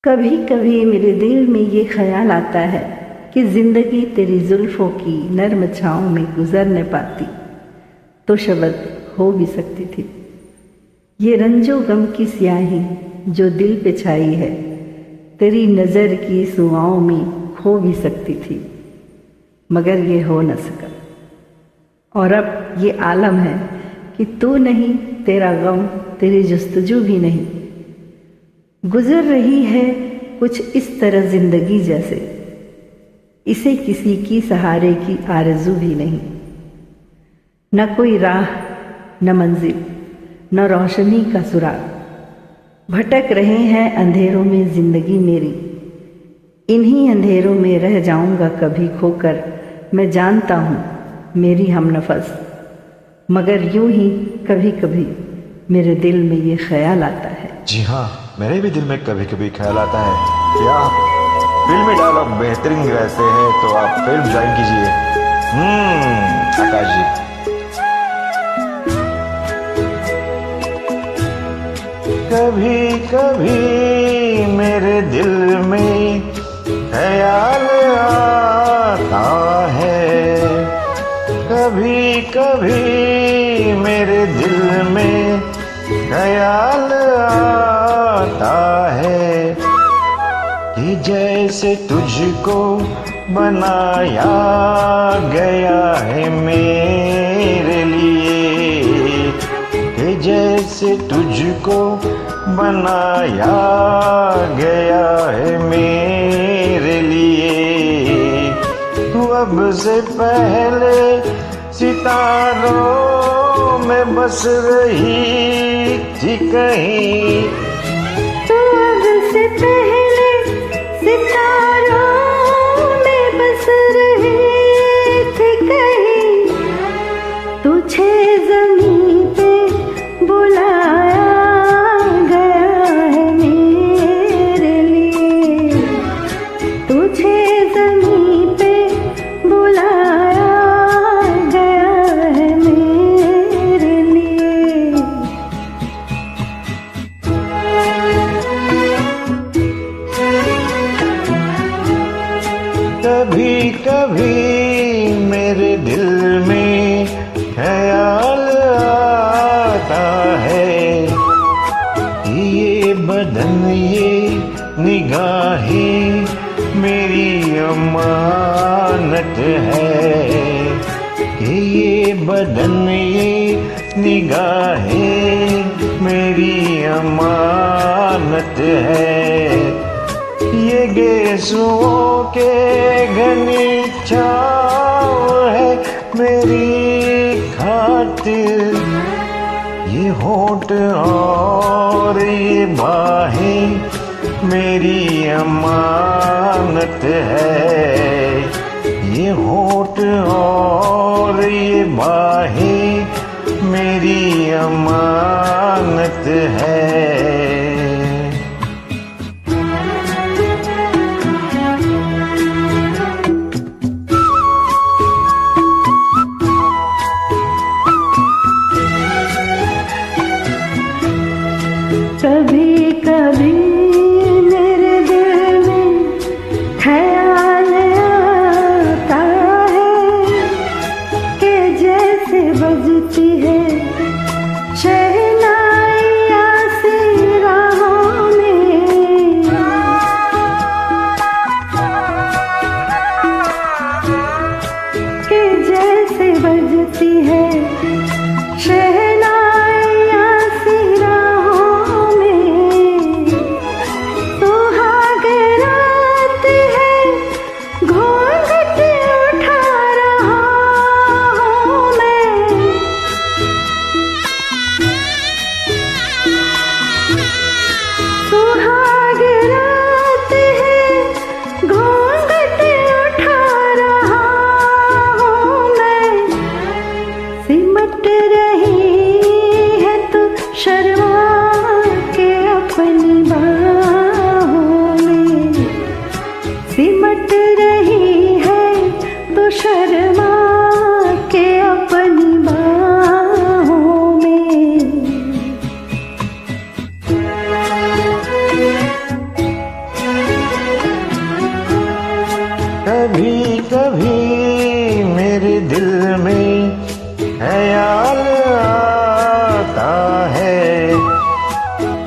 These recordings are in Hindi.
कभी कभी मेरे दिल में ये ख्याल आता है कि जिंदगी तेरी जुल्फों की नर्म छाँव में गुजर न पाती तो शायद हो भी सकती थी। ये रंजो गम की स्याही जो दिल पे छाई है तेरी नज़र की सुआओं में खो भी सकती थी, मगर ये हो न सका। और अब ये आलम है कि तू नहीं, तेरा गम, तेरी जुस्तजू भी नहीं। गुजर रही है कुछ इस तरह जिंदगी जैसे इसे किसी की सहारे की आरज़ू भी नहीं। न कोई राह, न मंजिल, न रोशनी का सुराग, भटक रहे हैं अंधेरों में जिंदगी मेरी। इन्हीं अंधेरों में रह जाऊंगा कभी खोकर, मैं जानता हूँ मेरी हमनफस, मगर यूं ही कभी कभी मेरे दिल में ये ख्याल आता है। जी हाँ, मेरे भी दिल में कभी कभी ख्याल आता है कि आप फिल्मी डायलॉग बेहतरीन रहते हैं तो आप फिल्म ज्वाइन कीजिए। आकाश जी। कभी कभी मेरे दिल में ख्याल आता है, कभी कभी मेरे दिल में ख्याल आता है कि जैसे तुझको बनाया गया है मेरे लिए, कि जैसे तुझको बनाया गया है मेरे लिए। तू अब से पहले सितारों में बस रही थी कहीं, तू अब से पहले सितारों में बस रही थी कहीं। तुझे ज़मीं पे बुलाया गया है मेरे लिए, तुझे ज़मीं पे बुलाया गया है मेरे लिए। कभी कभी मेरे दिल में ख्याल आता है कि ये बदन, ये निगाहें मेरी अमानत है, कि ये बदन, ये निगाहें मेरी अमानत है। ये गेसुओं के घनी छाँव है मेरी खातिर, ये होठ और ये बाहें मेरी अमानत है, ये होठ और ये बाहें मेरी अमानत है। कभी कभी मेरे दिल में ख्याल आता है कि जैसे बजती है शहनाइयाँ सी राहों में, कि जैसे बजती है शहनाइयाँ सी राहों में। सुहाग रात है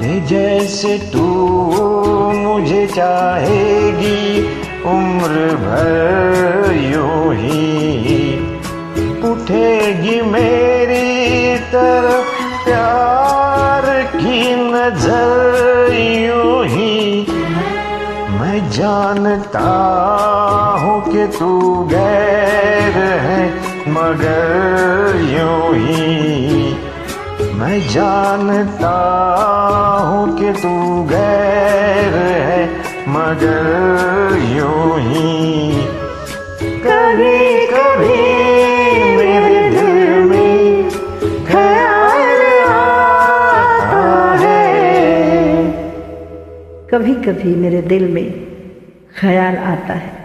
जैसे तू मुझे चाहेगी उम्र भर यूं ही उठेगी मेरी तरफ प्यार की नजर यूं ही। मैं जानता हूँ कि तू गैर है मगर यूं ही। मैं जानता हूँ कि तू गैर है मगर यूं ही। कभी कभी मेरे दिल में ख्याल आता है, कभी कभी मेरे दिल में ख्याल आता है।